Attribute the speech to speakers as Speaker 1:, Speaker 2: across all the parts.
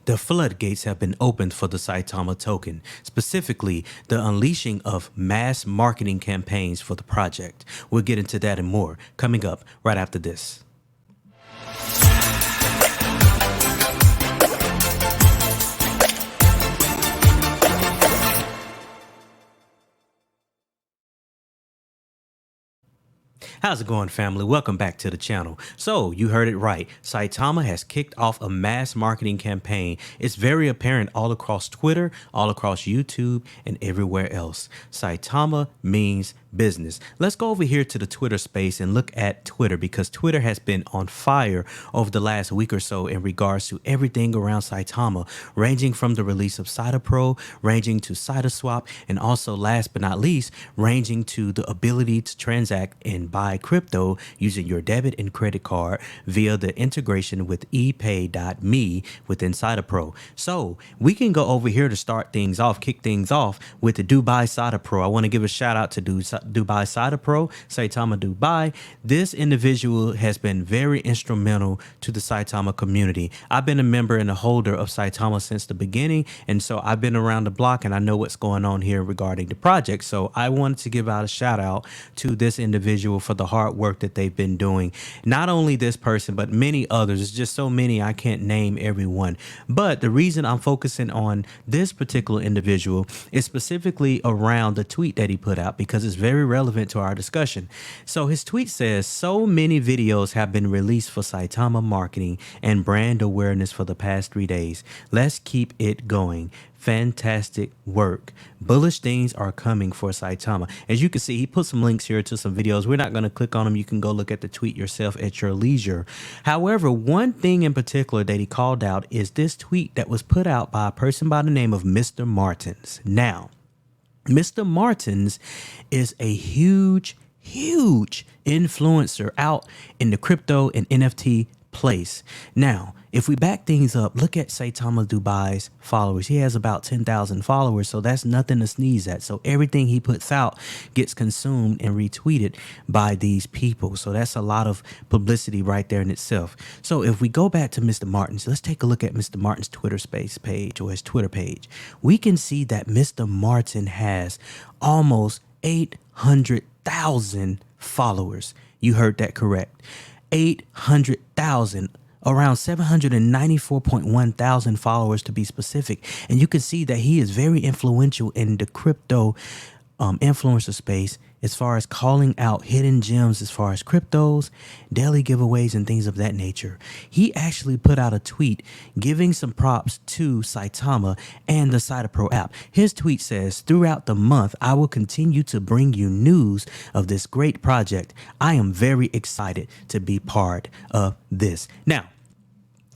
Speaker 1: The floodgates have been opened for the Saitama token, specifically the unleashing of mass marketing campaigns for the project. We'll get into that and more coming up right after this. How's it going, family? Welcome back to the channel. So you heard it right. Saitama has kicked off a mass marketing campaign. It's very apparent all across Twitter, all across YouTube, and everywhere else. Saitama means business. Let's go over here to the Twitter space and look at Twitter, because Twitter has been on fire over the last week or so in regards to everything around Saitama, ranging from the release of Saita Pro, ranging to Saita Swap, and also last but not least, ranging to the ability to transact and buy crypto using your debit and credit card via the integration with epay.me within Saita Pro. So we can go over here to start things off, kick things off with the Dubai Saita Pro. I want to give a shout out to Dubai Saita Pro, Saitama Dubai. This individual has been very instrumental to the Saitama community. I've been a member and a holder of Saitama since the beginning, and so I've been around the block and I know what's going on here regarding the project. So I wanted to give out a shout out to this individual for the hard work that they've been doing. Not only this person, but many others. It's just so many, I can't name everyone. But the reason I'm focusing on this particular individual is specifically around the tweet that he put out, because it's very relevant to our discussion. So his tweet says, so many videos have been released for Saitama marketing and brand awareness for the past 3 days. Let's keep it going. Fantastic work. Bullish things are coming for Saitama. As you can see, he put some links here to some videos. We're not going to click on them. You can go look at the tweet yourself at your leisure. However, one thing in particular that he called out is this tweet that was put out by a person by the name of Mr. Martins. Now, Mr. Martins is a huge influencer out in the crypto and NFT place. Now, if we back things up, look at Saitama Dubai's followers. He has about 10,000 followers, so that's nothing to sneeze at. So everything he puts out gets consumed and retweeted by these people. So that's a lot of publicity right there in itself. So if we go back to Mr. Martins, let's take a look at Mr. Martin's Twitter space page, or his Twitter page. We can see that Mr. Martin has almost 800,000 followers. You heard that correct. 800,000, around 794.1 thousand followers to be specific. And you can see that he is very influential in the crypto influencer space as far as calling out hidden gems, as far as cryptos, daily giveaways, and things of that nature. He actually put out a tweet giving some props to Saitama and the Saita Pro app. His tweet says, throughout the month, I will continue to bring you news of this great project. I am very excited to be part of this. Now,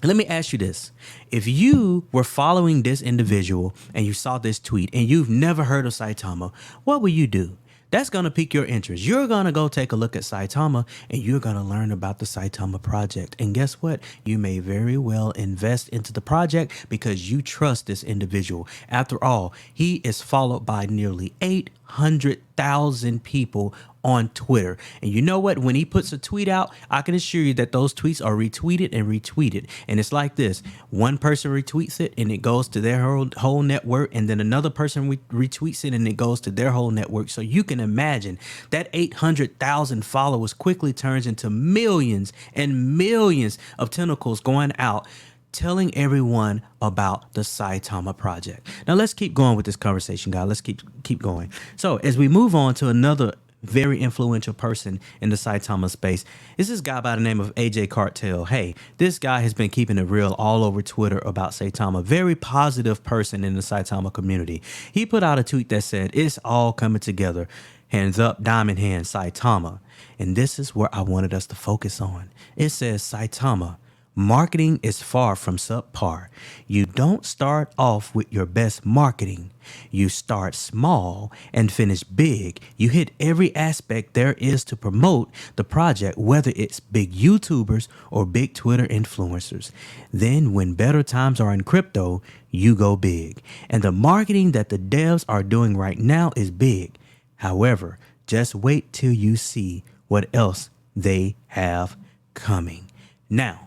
Speaker 1: let me ask you this. If you were following this individual and you saw this tweet and you've never heard of Saitama, what will you do? That's going to pique your interest. You're going to go take a look at Saitama and you're going to learn about the Saitama project. And guess what? You may very well invest into the project because you trust this individual. After all, he is followed by nearly 800,000 people on Twitter. And you know what? When he puts a tweet out, I can assure you that those tweets are retweeted and retweeted. And it's like this. One person retweets it and it goes to their whole network. And then another person retweets it and it goes to their whole network. So you can imagine that 800,000 followers quickly turns into millions and millions of tentacles going out, telling everyone about the Saitama project. Now let's keep going with this conversation, guys. Let's keep going. So as we move on to another very influential person in the Saitama space, is this guy by the name of AJ Cartel. Hey, this guy has been keeping it real all over Twitter about Saitama. Very positive person in the Saitama community. He put out a tweet that said, it's all coming together. Hands up, diamond hand, Saitama. And this is where I wanted us to focus on. It says, Saitama, marketing is far from subpar. You don't start off with your best marketing. You start small and finish big. You hit every aspect there is to promote the project, whether it's big YouTubers or big Twitter influencers. Then when better times are in crypto, you go big. And the marketing that the devs are doing right now is big. However, just wait till you see what else they have coming. Now,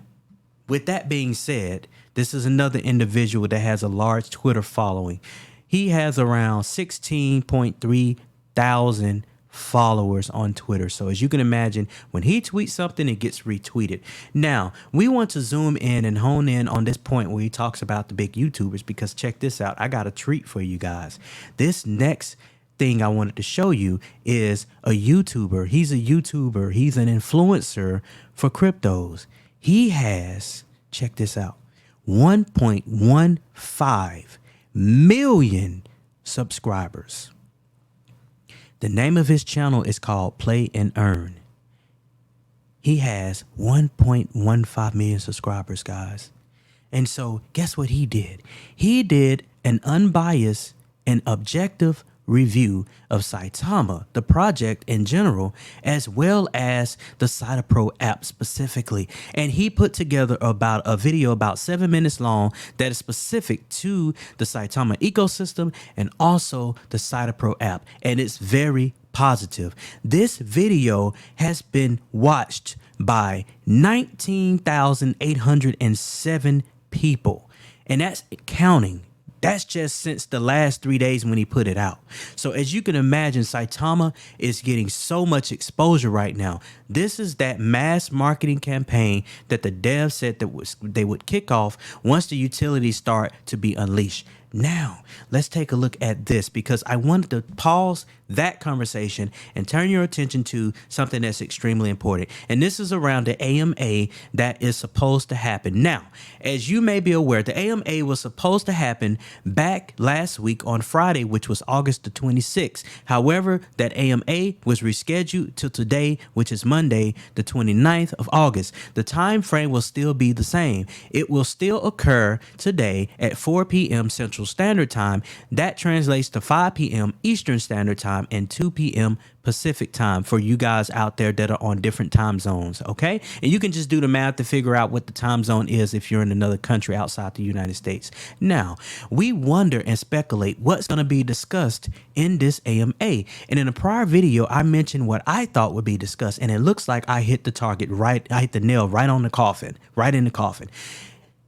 Speaker 1: with that being said, this is another individual that has a large Twitter following. He has around 16.3 thousand followers on Twitter. So as you can imagine, when he tweets something, it gets retweeted. Now, we want to zoom in and hone in on this point where he talks about the big YouTubers, because check this out. I got a treat for you guys. This next thing I wanted to show you is a YouTuber. He's a YouTuber. He's an influencer for cryptos. He has, check this out, 1.15 million subscribers. The name of his channel is called Play and Earn. He has 1.15 million subscribers, guys. And so guess what he did? He did an unbiased and objective review of Saitama, the project in general, as well as the Saitapro app specifically. And he put together about a video about 7 minutes long that is specific to the Saitama ecosystem and also the Saitapro app. And it's very positive. This video has been watched by 19,807 people. And that's counting. That's just since the last 3 days when he put it out. So as you can imagine, Saitama is getting so much exposure right now. This is that mass marketing campaign that the devs said that they would kick off once the utilities start to be unleashed. Now, let's take a look at this, because I wanted to pause that conversation and turn your attention to something that's extremely important. And this is around the AMA that is supposed to happen. Now, as you may be aware, the AMA was supposed to happen back last week on Friday, which was August the 26th. However, that AMA was rescheduled to today, which is Monday, the 29th of August. The time frame will still be the same. It will still occur today at 4 p.m. Central Standard Time. That translates to 5 p.m. Eastern Standard Time and 2 p.m. Pacific Time for you guys out there that are on different time zones, okay? And you can just do the math to figure out what the time zone is if you're in another country outside the United States. Now, we wonder and speculate what's going to be discussed in this AMA. And in a prior video, I mentioned what I thought would be discussed, and it looks like I hit the target right, I hit the nail right on the coffin, right in the coffin.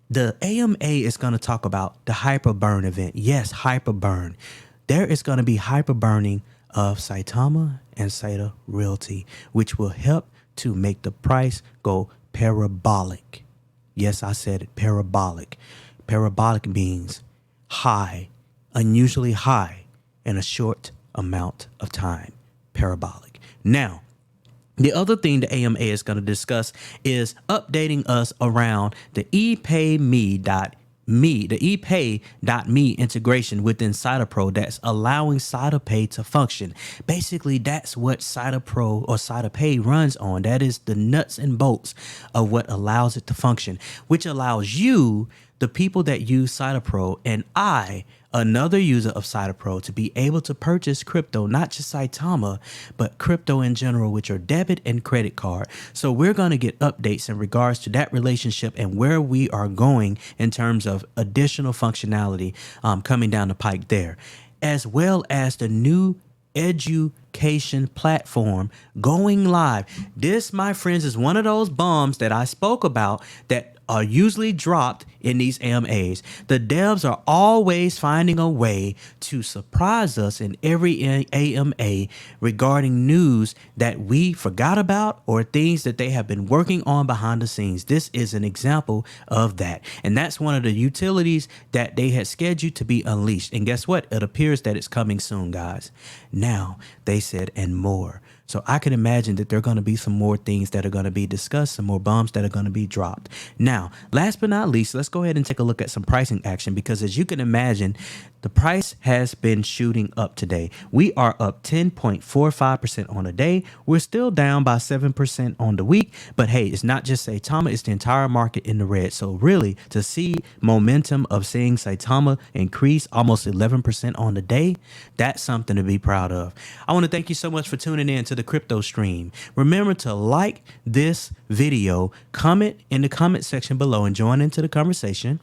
Speaker 1: The AMA is going to talk about the hyper burn event. Yes, hyper burn. There is going to be hyper burning of Saitama and Saita Realty, which will help to make the price go parabolic. Yes, I said it, parabolic. Parabolic means high, unusually high in a short amount of time. Parabolic. Now, the other thing the AMA is going to discuss is updating us around the ePayMe, the ePay.me integration within Saitapro that's allowing SaitaPay to function. Basically, that's what Saitapro or SaitaPay runs on. That is the nuts and bolts of what allows it to function, which allows you, the people that use Saitapro, and I, another user of Saitapro, to be able to purchase crypto, not just Saitama, but crypto in general with your debit and credit card. So we're going to get updates in regards to that relationship and where we are going in terms of additional functionality coming down the pike there, as well as the new education platform going live. This, my friends, is one of those bombs that I spoke about that are usually dropped in these AMAs. The devs are always finding a way to surprise us in every AMA regarding news that we forgot about or things that they have been working on behind the scenes. This is an example of that. And that's one of the utilities that they had scheduled to be unleashed. And guess what? It appears that it's coming soon, guys. Now, they said, and more. So I can imagine that there are going to be some more things that are going to be discussed, some more bombs that are going to be dropped. Now, last but not least, let's go ahead and take a look at some pricing action, because as you can imagine, the price has been shooting up today. We are up 10.45% on a day. We're still down by 7% on the week. But hey, it's not just Saitama, it's the entire market in the red. So really, to see momentum of seeing Saitama increase almost 11% on the day, that's something to be proud of. I want to thank you so much for tuning in to the Crypto Stream. Remember to like this video, comment in the comment section below, and join into the conversation.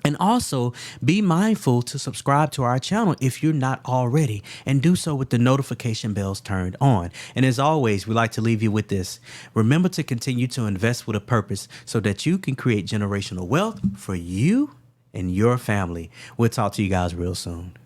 Speaker 1: And And also be mindful to subscribe to our channel if you're not already, and do so with the notification bells turned on. And as always, we like to leave you with this. Remember to continue to invest with a purpose so that you can create generational wealth for you and your family. We'll talk to you guys real soon.